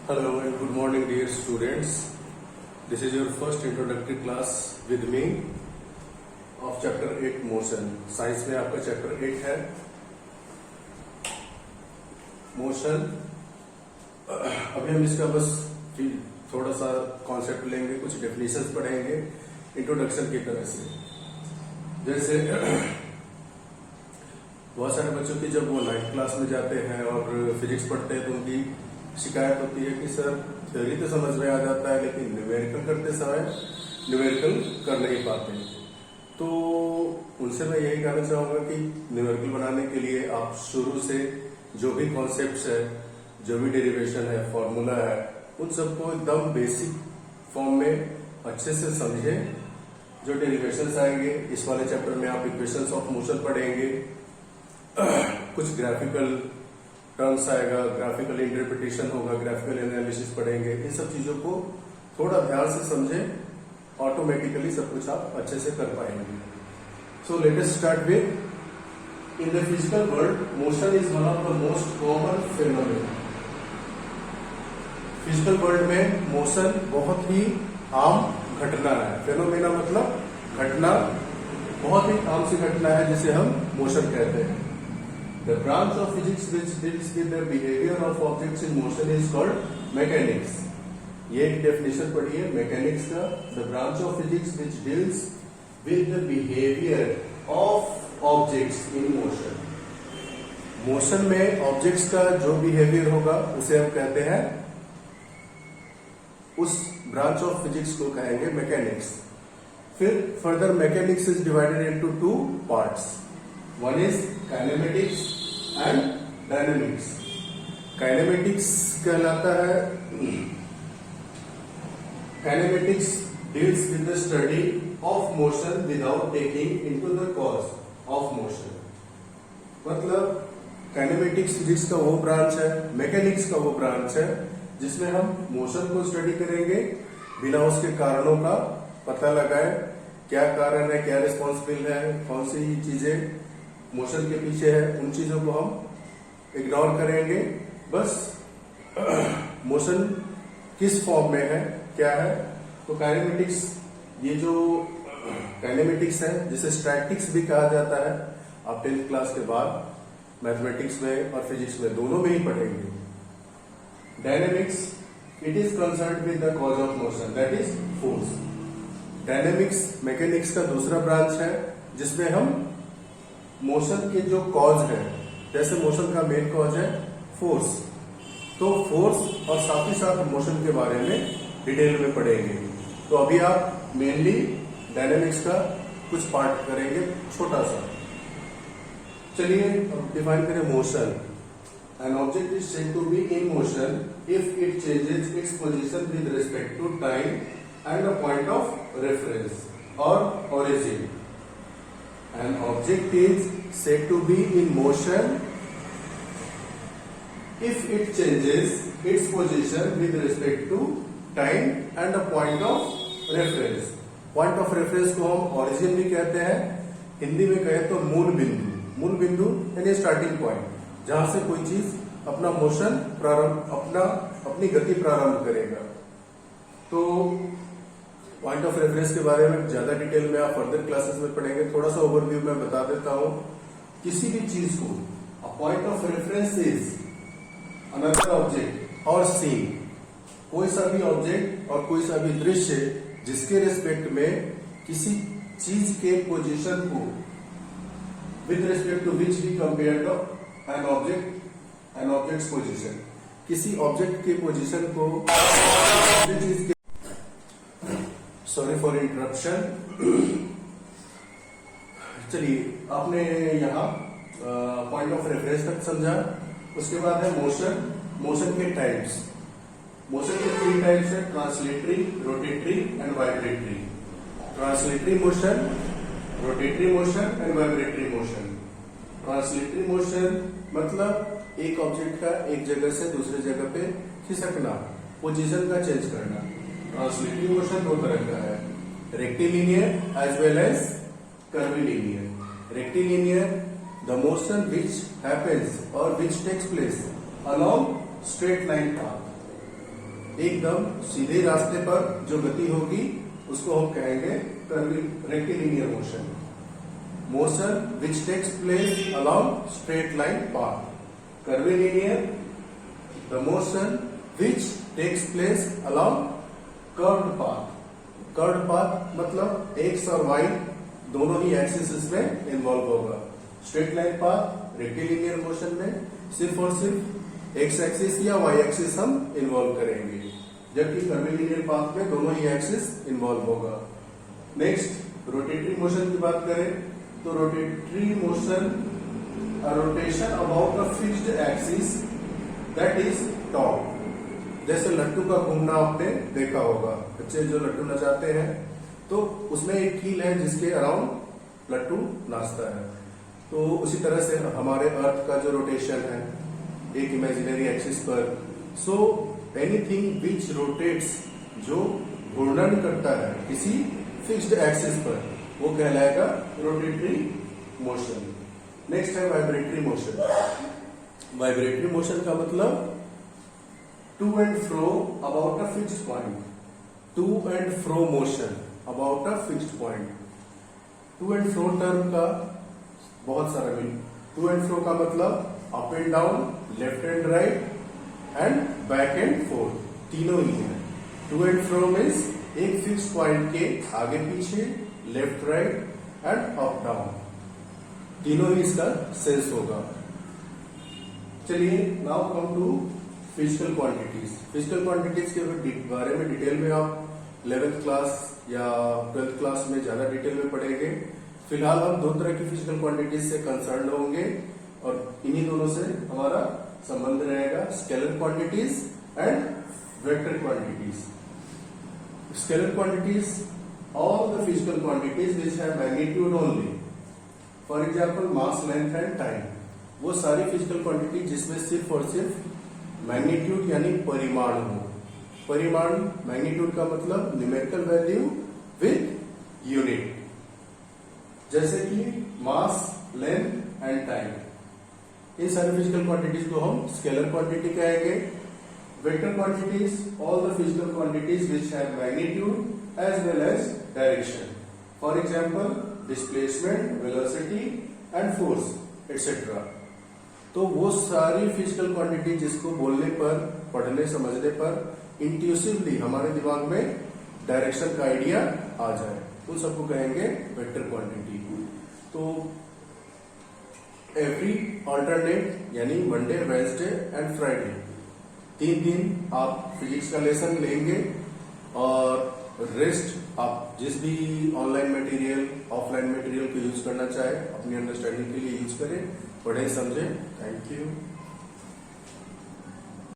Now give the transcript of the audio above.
Hello and good morning dear students. This is your first introductory class with me of chapter 8 motion. Science में आपका chapter 8 है motion. अभी हम इसका बस थोड़ा सा कॉन्सेप्ट लेंगे, कुछ डेफिनेशंस पढ़ेंगे इंट्रोडक्शन की तरह से. जैसे बहुत सारे बच्चों की जब वो 9th क्लास में जाते हैं और फिजिक्स पढ़ते हैं तो उनकी शिकायत होती है कि सर थ्योरी तो समझ में आ जाता है लेकिन न्यूमेरिकल करते समय न्यूमेरिकल कर नहीं पाते. तो उनसे मैं यही कहना चाहूंगा कि न्यूमेरिकल बनाने के लिए आप शुरू से जो भी कॉन्सेप्ट्स है, जो भी डेरिवेशन है, फॉर्मूला है, उन सबको एकदम बेसिक फॉर्म में अच्छे से समझें. जो डेरिवेशंस आएंगे इस वाले चैप्टर में आप इक्वेशंस ऑफ मोशन पढ़ेंगे, कुछ ग्राफिकल टर्म्स आएगा, ग्राफिकल इंटरप्रिटेशन होगा, ग्राफिकल एनालिसिस पढ़ेंगे. इन सब चीजों को थोड़ा ध्यान से समझें, ऑटोमेटिकली सब कुछ आप अच्छे से कर पाएंगे. So let us start with in the physical world motion is one of the most common phenomena. Physical world में मोशन बहुत ही आम घटना है. फेनोमेना मतलब घटना, बहुत ही आम सी घटना है जिसे हम मोशन कहते हैं. The branch of physics which deals with the behavior of objects in motion is called mechanics. ये एक डेफिनेशन पढ़िए मैकेनिक्स का. The branch of physics which deals with the behavior of objects in motion. Motion में objects का जो behaviour होगा उसे हम कहते हैं, उस ब्रांच ऑफ फिजिक्स को कहेंगे मैकेनिक्स. फिर further mechanics is divided into two parts. One is kinematics and dynamics. Kinematics कहलाता है, kinematics deals with the study of motion without taking into the cause of motion. मतलब kinematics physics का वो branch है, mechanics का वो branch है जिसमें हम मोशन को स्टडी करेंगे बिना उसके कारणों का पता लगाए. क्या कारण है, क्या रिस्पॉन्सिबल है, कौन सी चीजें मोशन के पीछे है, उन चीजों को हम इग्नोर करेंगे. बस मोशन किस फॉर्म में है, क्या है. तो काइनेमेटिक्स, ये जो काइनेमेटिक्स है जिसे स्टैटिक्स भी कहा जाता है, आप 10th क्लास के बाद मैथमेटिक्स में और फिजिक्स में दोनों में ही पढ़ेंगे. Dynamics, it is concerned with the cause of motion, that is force. Dynamics mechanics का दूसरा ब्रांच है जिसमें हम मोशन के जो कॉज है, जैसे मोशन का मेन कॉज है फोर्स, तो फोर्स और साथ ही साथ मोशन के बारे में डिटेल में पढ़ेंगे. तो अभी आप मेनली डायनेमिक्स का कुछ पार्ट करेंगे छोटा सा. चलिए अब डिफाइन करें motion. An object is said to be in motion if it changes its position with respect to time and a point of reference और origin. An object is said to be in motion if it changes its position with respect to time and a point of reference. Point of reference को हम origin भी कहते हैं, हिंदी में कहें तो मूल बिंदु. मूल बिंदु यानी स्टार्टिंग पॉइंट, जहां से कोई चीज अपना मोशन अपनी गति प्रारंभ करेगा. तो पॉइंट ऑफ रेफरेंस के बारे में ज्यादा डिटेल में आप फर्दर क्लासेस में पढ़ेंगे. थोड़ा सा ओवरव्यू में बता देता हूं. किसी भी चीज को अ point of reference is another object और सीन. कोई सा भी ऑब्जेक्ट और कोई सा भी दृश्य जिसके रिस्पेक्ट में किसी चीज के पोजीशन को with respect to which we compare an object's position. किसी ऑब्जेक्ट के पोजीशन को चीज के, सॉरी फॉर इंटरप्शन. चलिए आपने यहाँ पॉइंट ऑफ रेफरेंस तक समझा. उसके बाद है मोशन. मोशन के टाइप्स. मोशन के 3 टाइप्स है, translatory, rotatory and vibratory. Translatory motion, rotatory motion and vibratory motion. Translatory motion मतलब एक ऑब्जेक्ट का एक जगह से दूसरी जगह पे खिसकना, पोजीशन का चेंज करना. ट्रांसलेटरी मोशन 2 तरह का है, rectilinear as well as curvilinear. Rectilinear, the motion which happens or which takes place along straight line path. एकदम सीधे रास्ते पर जो गति होगी उसको हम कहेंगे rectilinear motion. Motion which takes place along straight line path. Curvilinear the motion which takes place along curved path. Curved path मतलब एक्स और वाई दोनों ही एक्सिस में इन्वॉल्व होगा। Straight line path rectilinear motion में सिर्फ और सिर्फ एक्स एक्सिस या वाई एक्सिस हम इन्वॉल्व करेंगे, जबकि कर्विलिनियर पाथ में दोनों ही एक्सिस इन्वॉल्व होगा। नेक्स्ट रोटेटरी मोशन की बात करें तो rotatory motion rotation about a fixed axis that is top. जैसे लट्टू का घूमना आपने देखा होगा, बच्चे जो लट्टू नचाते हैं तो उसमें एक कील है जिसके अराउंड लट्टू नाचता है। तो उसी तरह से हमारे अर्थ का जो रोटेशन है एक इमेजिनरी एक्सिस पर, सो एनीथिंग विच रोटेट्स जो घूर्णन करता है किसी फिक्स्ड एक्सिस पर वो कहलाएगा रोटेटरी मोशन। नेक्स्ट है वाइब्रेटरी मोशन। वाइब्रेटरी मोशन का मतलब to and fro about a fixed point. To and fro motion about a fixed point. To and fro term का बहुत सारा मीनिंग। टू एंड फ्रो का मतलब up and down, left and right and back and forth, तीनों ही है। To and fro means एक fix point के आगे पीछे, left right and up down, तीनों ही इसका सेंस होगा। चलिए now come to physical quantities. Physical quantities के बारे में डिटेल में आप 11th क्लास या 12th क्लास में ज्यादा डिटेल में पढ़ेंगे। फिलहाल हम दो तरह की फिजिकल क्वांटिटीज से कंसर्न होंगे और इन्हीं दोनों से हमारा संबंध रहेगा, scalar quantities and vector quantities. Scalar quantities all the physical quantities which have magnitude only, for example mass, length and time. वो सारी फिजिकल क्वांटिटी जिसमें सिर्फ और सिर्फ मैग्नीट्यूड यानी परिमाण हो। परिमाण मैग्नीट्यूड का मतलब न्यूमेरिकल वैल्यू विथ यूनिट, जैसे कि मास, लेंथ एंड टाइम। इन सारी फिजिकल क्वांटिटीज को हम स्केलर क्वांटिटी कहेंगे। Vector quantities all the physical quantities which have magnitude as well as direction, for example displacement, velocity and force etcetera. तो वो सारी फिजिकल क्वांटिटी जिसको बोलने पर, पढ़ने समझने पर इंट्यूसिवली हमारे दिमाग में डायरेक्शन का आइडिया आ जाए, उन सबको कहेंगे वेक्टर क्वांटिटी। तो एवरी अल्टरनेट यानी मंडे, वेडनेसडे एंड फ्राइडे 3 दिन आप फिजिक्स का लेसन लेंगे और रेस्ट आप जिस भी ऑनलाइन मटेरियल, ऑफलाइन मटेरियल को यूज करना चाहे अपनी अंडरस्टैंडिंग के लिए यूज करें, पढ़े समझे। Thank you.